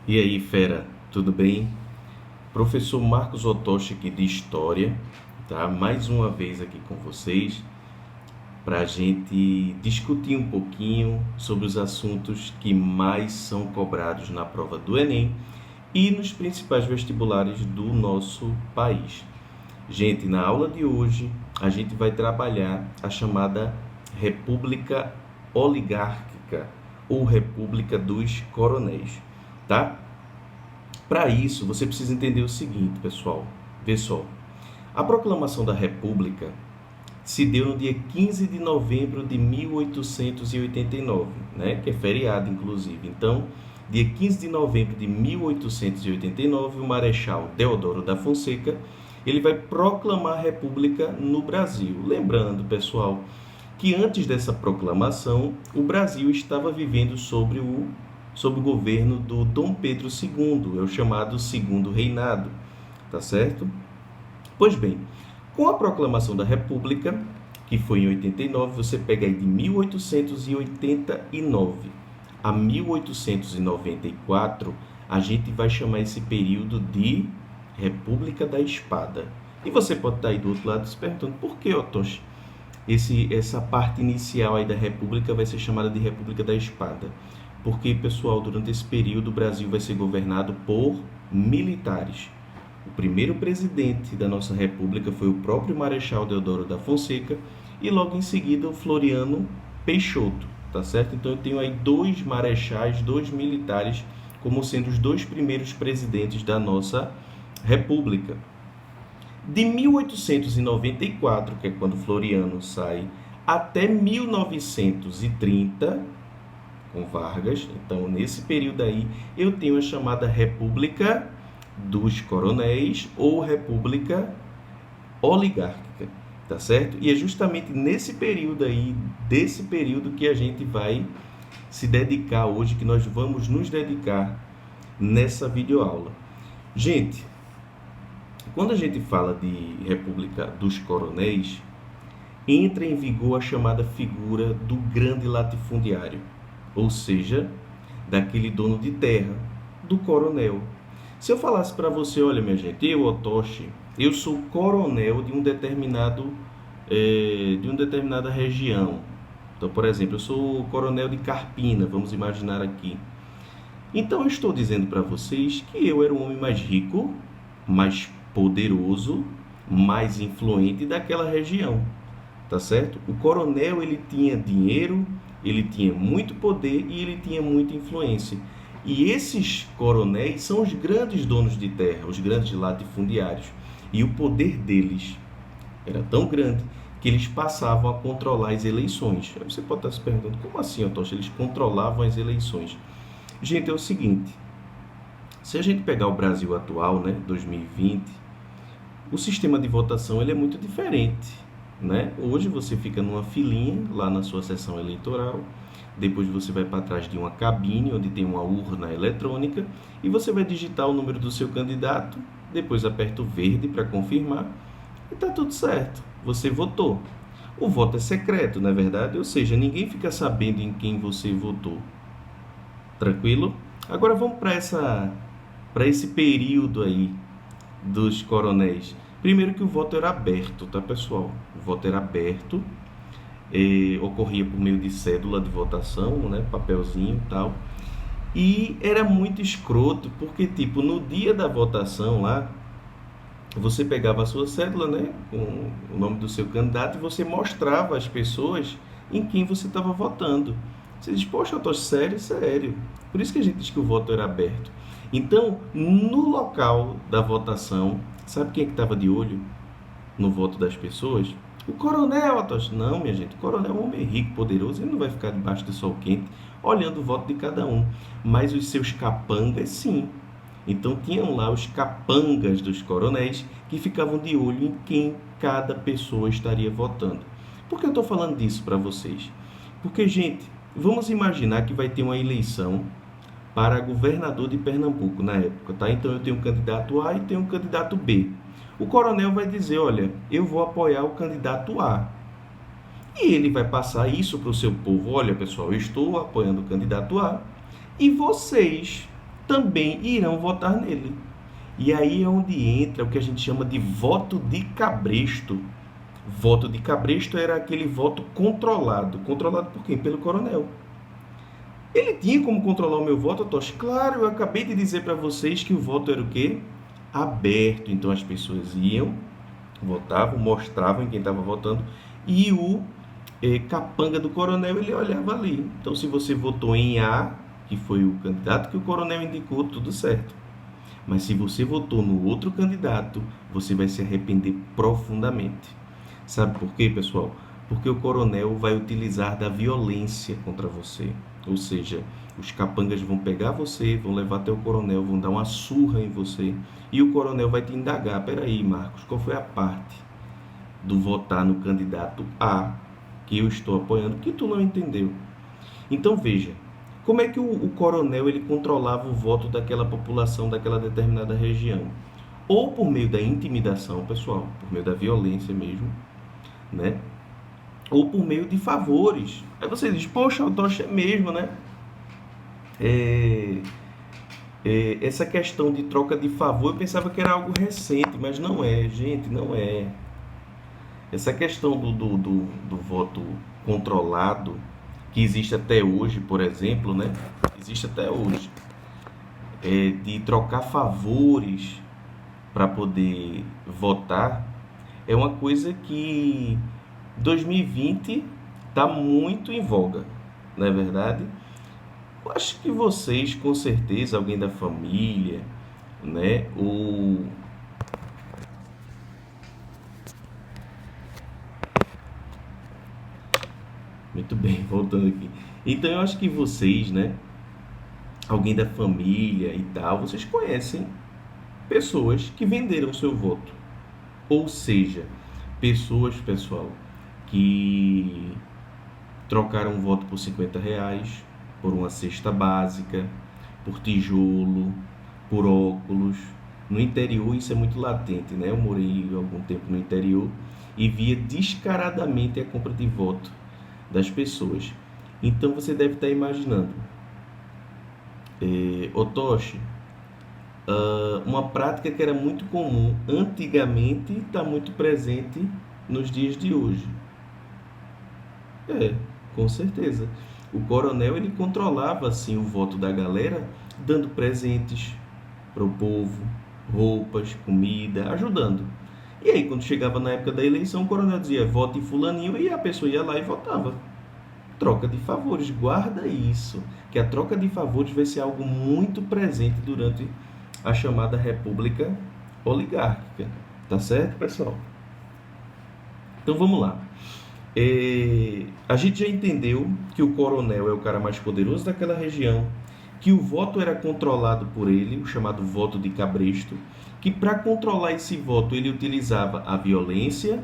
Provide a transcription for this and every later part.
E aí, fera, tudo bem? Professor Marcos Otoshi aqui de História, tá? Mais uma vez aqui com vocês para a gente discutir um pouquinho sobre os assuntos que mais são cobrados na prova do Enem e nos principais vestibulares do nosso país. Gente, na aula de hoje a gente vai trabalhar a chamada República Oligárquica ou República dos Coronéis, tá? Para isso, você precisa entender o seguinte, pessoal. Vê só. A proclamação da República se deu no dia 15 de novembro de 1889, né? Que é feriado, inclusive. Então, dia 15 de novembro de 1889, o Marechal Deodoro da Fonseca, ele vai proclamar a República no Brasil. Lembrando, pessoal, que antes dessa proclamação, o Brasil estava vivendo sobre o governo do Dom Pedro II, é o chamado Segundo Reinado, tá certo? Pois bem, com a proclamação da República, que foi em 89, você pega aí de 1889 a 1894, a gente vai chamar esse período de República da Espada. E você pode estar aí do outro lado se perguntando, por que, Otoshi? Essa parte inicial aí da República vai ser chamada de República da Espada. Porque, pessoal, durante esse período o Brasil vai ser governado por militares. O primeiro presidente da nossa República foi o próprio Marechal Deodoro da Fonseca e logo em seguida o Floriano Peixoto, tá certo? Então eu tenho aí dois marechais, dois militares como sendo os dois primeiros presidentes da nossa República. De 1894, que é quando Floriano sai, até 1930, com Vargas, então nesse período aí eu tenho a chamada República dos Coronéis ou República Oligárquica, tá certo? E é justamente nesse período aí, desse período que a gente vai se dedicar hoje, que nós vamos nos dedicar nessa videoaula. Gente, quando a gente fala de República dos Coronéis, entra em vigor a chamada figura do grande latifundiário, ou seja, daquele dono de terra, do coronel. Se eu falasse para você, olha minha gente, eu, Otoshi, eu sou coronel de de uma determinada região. Então, por exemplo, eu sou coronel de Carpina, vamos imaginar aqui. Então, eu estou dizendo para vocês que eu era o homem mais rico, mais poderoso, mais influente daquela região, tá certo? O coronel, ele tinha dinheiro, ele tinha muito poder e ele tinha muita influência. E esses coronéis são os grandes donos de terra, os grandes latifundiários. E o poder deles era tão grande que eles passavam a controlar as eleições. Aí você pode estar se perguntando, como assim, Otoshi? Eles controlavam as eleições. Gente, é o seguinte, se a gente pegar o Brasil atual, né, 2020, o sistema de votação ele é muito diferente, né? Hoje você fica numa filinha lá na sua sessão eleitoral, depois você vai para trás de uma cabine onde tem uma urna eletrônica e você vai digitar o número do seu candidato, depois aperta o verde para confirmar e está tudo certo, você votou. O voto é secreto, não é verdade? Ou seja, ninguém fica sabendo em quem você votou. Tranquilo? Agora vamos para esse período aí dos coronéis. Primeiro que o voto era aberto, tá, pessoal? O voto era aberto, ocorria por meio de cédula de votação, né, papelzinho e tal. E era muito escroto, porque, tipo, no dia da votação lá, você pegava a sua cédula, né, com o nome do seu candidato, e você mostrava às pessoas em quem você estava votando. Você diz, poxa, eu tô sério, sério. Por isso que a gente diz que o voto era aberto. Então, no local da votação, sabe quem é que estava de olho no voto das pessoas? O coronel, Otoshi. Não, minha gente, o coronel é um homem rico, poderoso, ele não vai ficar debaixo do sol quente, olhando o voto de cada um. Mas os seus capangas, sim. Então, tinham lá os capangas dos coronéis que ficavam de olho em quem cada pessoa estaria votando. Por que eu estou falando disso para vocês? Porque, gente, vamos imaginar que vai ter uma eleição para governador de Pernambuco na época, tá? Então eu tenho um candidato A e tenho um candidato B. O coronel vai dizer, olha, eu vou apoiar o candidato A. E ele vai passar isso para o seu povo. Olha, pessoal, eu estou apoiando o candidato A e vocês também irão votar nele. E aí é onde entra o que a gente chama de voto de cabresto. Voto de cabresto era aquele voto controlado. Controlado por quem? Pelo coronel. Ele tinha como controlar o meu voto, Tosh? Claro, eu acabei de dizer para vocês que o voto era o quê? Aberto. Então as pessoas iam, votavam, mostravam em quem estava votando e o capanga do coronel ele olhava ali. Então se você votou em A, que foi o candidato que o coronel indicou, tudo certo. Mas se você votou no outro candidato, você vai se arrepender profundamente. Sabe por quê, pessoal? Porque o coronel vai utilizar da violência contra você. Ou seja, os capangas vão pegar você, vão levar até o coronel, vão dar uma surra em você. E o coronel vai te indagar. Peraí, Marcos, qual foi a parte do votar no candidato A que eu estou apoiando que tu não entendeu? Então veja, como é que o coronel ele controlava o voto daquela população, daquela determinada região? Ou por meio da intimidação, pessoal, por meio da violência mesmo, né? Ou por meio de favores. Aí você diz, poxa, o Tocha é mesmo, né? Essa questão de troca de favor, eu pensava que era algo recente, mas não é, gente, não é. Essa questão do voto controlado, que existe até hoje, por exemplo, né? Existe até hoje, de trocar favores para poder votar, é uma coisa que 2020 está muito em voga, não é verdade? Eu acho que vocês, com certeza, alguém da família, né? Muito bem, voltando aqui. Então eu acho que vocês, né? Alguém da família e tal, vocês conhecem pessoas que venderam seu voto. Ou seja, pessoas, pessoal, que trocaram um voto por R$ 50, por uma cesta básica, por tijolo, por óculos. No interior isso é muito latente, né? Eu morei algum tempo no interior e via descaradamente a compra de voto das pessoas. Então você deve estar imaginando, Otoshi, uma prática que era muito comum antigamente está muito presente nos dias de hoje. Com certeza. O coronel ele controlava assim o voto da galera, dando presentes para o povo, roupas, comida, ajudando. E aí quando chegava na época da eleição, o coronel dizia: "Vote em fulaninho", e a pessoa ia lá e votava. Troca de favores, guarda isso, que a troca de favores vai ser algo muito presente durante a chamada República Oligárquica. Tá certo, pessoal? Então vamos lá. A gente já entendeu que o coronel é o cara mais poderoso daquela região, que o voto era controlado por ele, o chamado voto de cabresto, que para controlar esse voto ele utilizava a violência,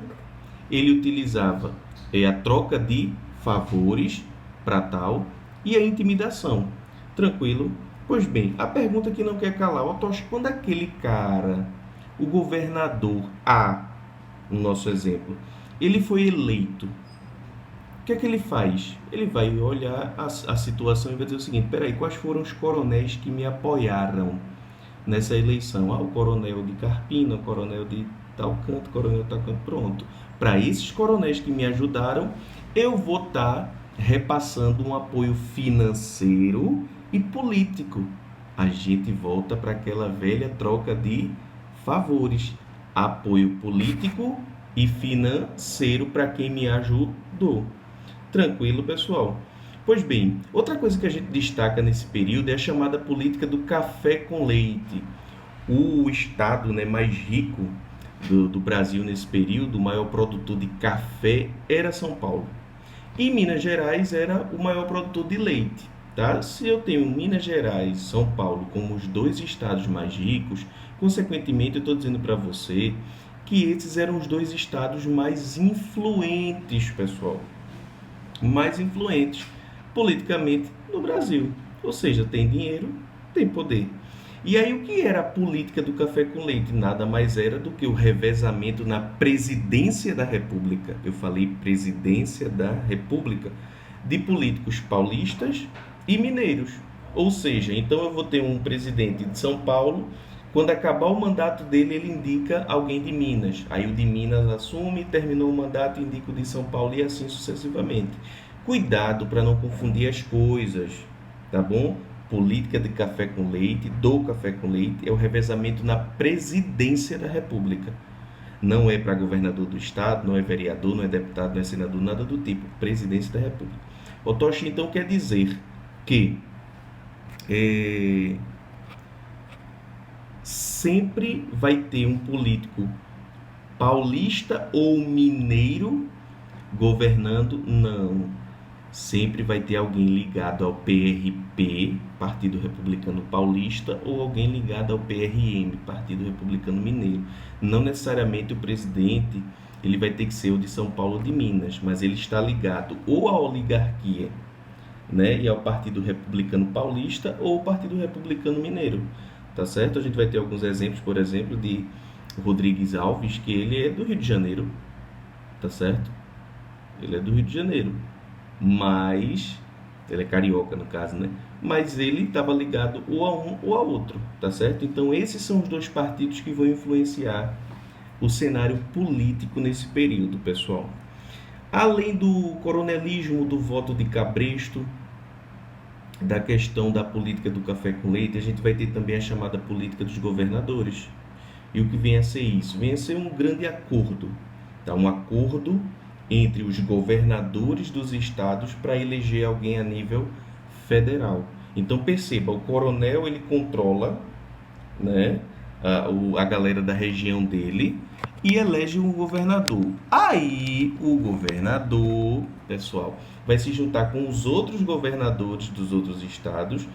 ele utilizava a troca de favores para tal e a intimidação. Tranquilo? Pois bem, a pergunta que não quer calar, Otoshi, quando aquele cara, o governador A, no nosso exemplo, ele foi eleito, o que é que ele faz? Ele vai olhar a situação e vai dizer o seguinte: peraí, quais foram os coronéis que me apoiaram nessa eleição? O coronel de Carpina, o coronel de tal canto, o coronel de tal canto, pronto. Para esses coronéis que me ajudaram, eu vou estar repassando um apoio financeiro e político. A gente volta para aquela velha troca de favores, apoio político e financeiro para quem me ajudou. Tranquilo, pessoal? Pois bem, outra coisa que a gente destaca nesse período é a chamada política do café com leite. O estado, né, mais rico do Brasil nesse período, o maior produtor de café era São Paulo. E Minas Gerais era o maior produtor de leite. Tá? Se eu tenho Minas Gerais e São Paulo como os dois estados mais ricos, consequentemente eu estou dizendo para você que esses eram os dois estados mais influentes, pessoal. Mais influentes politicamente no Brasil. Ou seja, tem dinheiro, tem poder. E aí o que era a política do café com leite? Nada mais era do que o revezamento na presidência da República. Eu falei presidência da República, de políticos paulistas e mineiros. Ou seja, então eu vou ter um presidente de São Paulo, quando acabar o mandato dele, ele indica alguém de Minas. Aí o de Minas assume, terminou o mandato, indica o de São Paulo e assim sucessivamente. Cuidado para não confundir as coisas, tá bom? Política de café com leite, do café com leite, é o revezamento na presidência da República. Não é para governador do estado, não é vereador, não é deputado, não é senador, nada do tipo. Presidência da República. Otoshi então quer dizer que sempre vai ter um político paulista ou mineiro governando? Não. Sempre vai ter alguém ligado ao PRP, Partido Republicano Paulista, ou alguém ligado ao PRM, Partido Republicano Mineiro. Não necessariamente o presidente ele vai ter que ser o de São Paulo ou de Minas, mas ele está ligado ou à oligarquia, né, e ao Partido Republicano Paulista ou ao Partido Republicano Mineiro, tá certo? A gente vai ter alguns exemplos, por exemplo, de Rodrigues Alves, que ele é do Rio de Janeiro, tá certo? Ele é do Rio de Janeiro, mas ele é carioca no caso, né? Mas ele estava ligado ou a um ou a outro, tá certo? Então esses são os dois partidos que vão influenciar o cenário político nesse período, pessoal. Além do coronelismo, do voto de cabresto, da questão da política do café com leite, a gente vai ter também a chamada política dos governadores. E o que vem a ser isso? Vem a ser um grande acordo, tá? Um acordo entre os governadores dos estados para eleger alguém a nível federal. Então perceba, o coronel ele controla, né, a galera da região dele e elege um governador. Aí o governador, pessoal, vai se juntar com os outros governadores dos outros estados,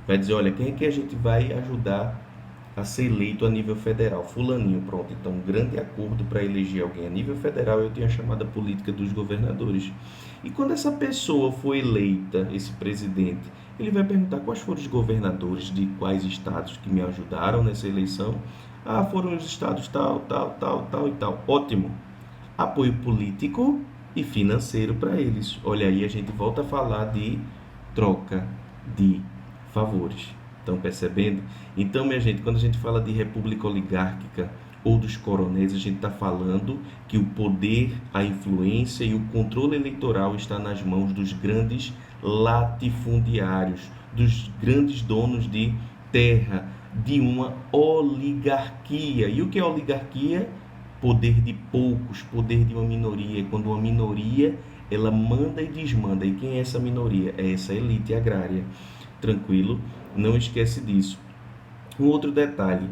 vai dizer, olha, quem é que a gente vai ajudar a ser eleito a nível federal? Fulaninho, pronto. Então, um grande acordo para eleger alguém a nível federal, eu tenho a chamada política dos governadores. E quando essa pessoa for eleita, esse presidente, ele vai perguntar quais foram os governadores de quais estados que me ajudaram nessa eleição. Ah, foram os estados tal, tal, tal, tal e tal. Ótimo. Apoio político e financeiro para eles. Olha aí, a gente volta a falar de troca de favores. Estão percebendo? Então, minha gente, quando a gente fala de república oligárquica ou dos coronéis, a gente está falando que o poder, a influência e o controle eleitoral está nas mãos dos grandes latifundiários, dos grandes donos de terra, de uma oligarquia. E o que é oligarquia? Poder de poucos, poder de uma minoria. Quando uma minoria, ela manda e desmanda. E quem é essa minoria? É essa elite agrária. Tranquilo? Não esquece disso. Um outro detalhe.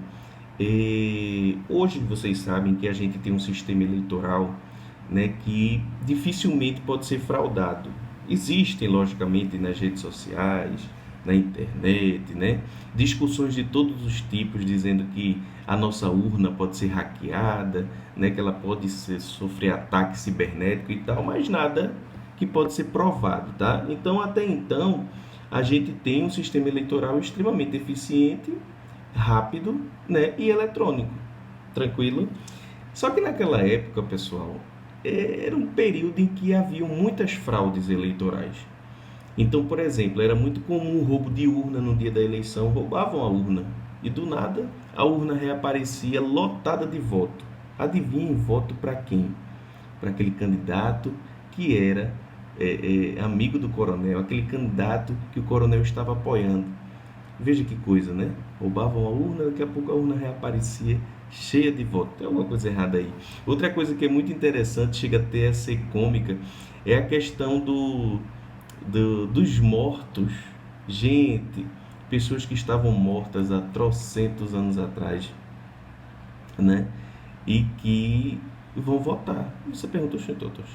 Hoje vocês sabem que a gente tem um sistema eleitoral, né, que dificilmente pode ser fraudado. Existem, logicamente, nas redes sociais, na internet, né, discussões de todos os tipos dizendo que a nossa urna pode ser hackeada, né, que ela pode sofrer ataque cibernético e tal, mas nada que pode ser provado, tá? Então, até então, a gente tem um sistema eleitoral extremamente eficiente, rápido, né, e eletrônico, tranquilo? Só que naquela época, pessoal, era um período em que haviam muitas fraudes eleitorais. Então, por exemplo, era muito comum o roubo de urna no dia da eleição, roubavam a urna e do nada a urna reaparecia lotada de voto. Adivinhem, voto para quem? Para aquele candidato que era amigo do coronel, aquele candidato que o coronel estava apoiando. Veja que coisa, né? Roubavam a urna, daqui a pouco a urna reaparecia cheia de votos. Tem alguma coisa errada aí. Outra coisa que é muito interessante, chega até a ser cômica, é a questão dos mortos. Gente, pessoas que estavam mortas há trocentos anos atrás, né? E que vão votar. Você perguntou, Xentotos,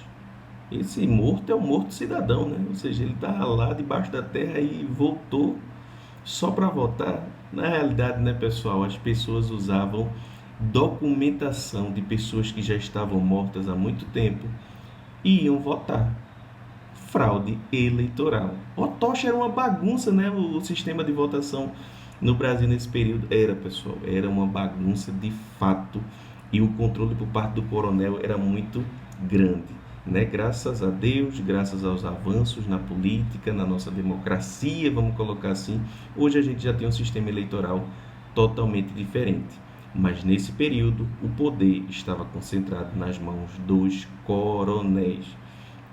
esse morto é o morto cidadão, né? Ou seja, ele estava lá debaixo da terra e voltou só para votar. Na realidade, né, pessoal, as pessoas usavam documentação de pessoas que já estavam mortas há muito tempo e iam votar. Fraude eleitoral. O tocha era uma bagunça, né? O sistema de votação no Brasil nesse período era, pessoal, era uma bagunça de fato, e o controle por parte do coronel era muito grande. né? Graças a Deus, graças aos avanços na política, na nossa democracia, vamos colocar assim, hoje a gente já tem um sistema eleitoral totalmente diferente. Mas nesse período, o poder estava concentrado nas mãos dos coronéis.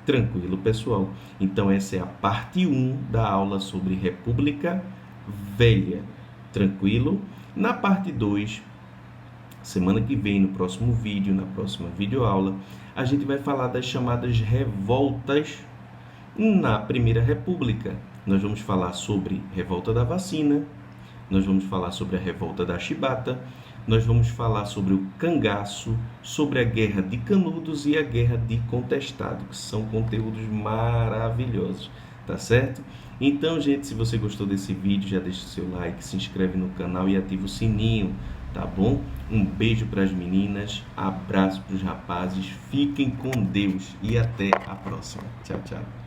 Tranquilo, pessoal? Então, essa é a parte 1 da aula sobre República Velha. Tranquilo? Na parte 2, semana que vem, no próximo vídeo, na próxima videoaula, a gente vai falar das chamadas revoltas na Primeira República. Nós vamos falar sobre revolta da vacina, nós vamos falar sobre a revolta da chibata, nós vamos falar sobre o cangaço, sobre a guerra de Canudos e a guerra de Contestado, que são conteúdos maravilhosos, tá certo? Então, gente, se você gostou desse vídeo, já deixa o seu like, se inscreve no canal e ativa o sininho, tá bom? Um beijo para as meninas, abraço para os rapazes, fiquem com Deus e até a próxima. Tchau, tchau.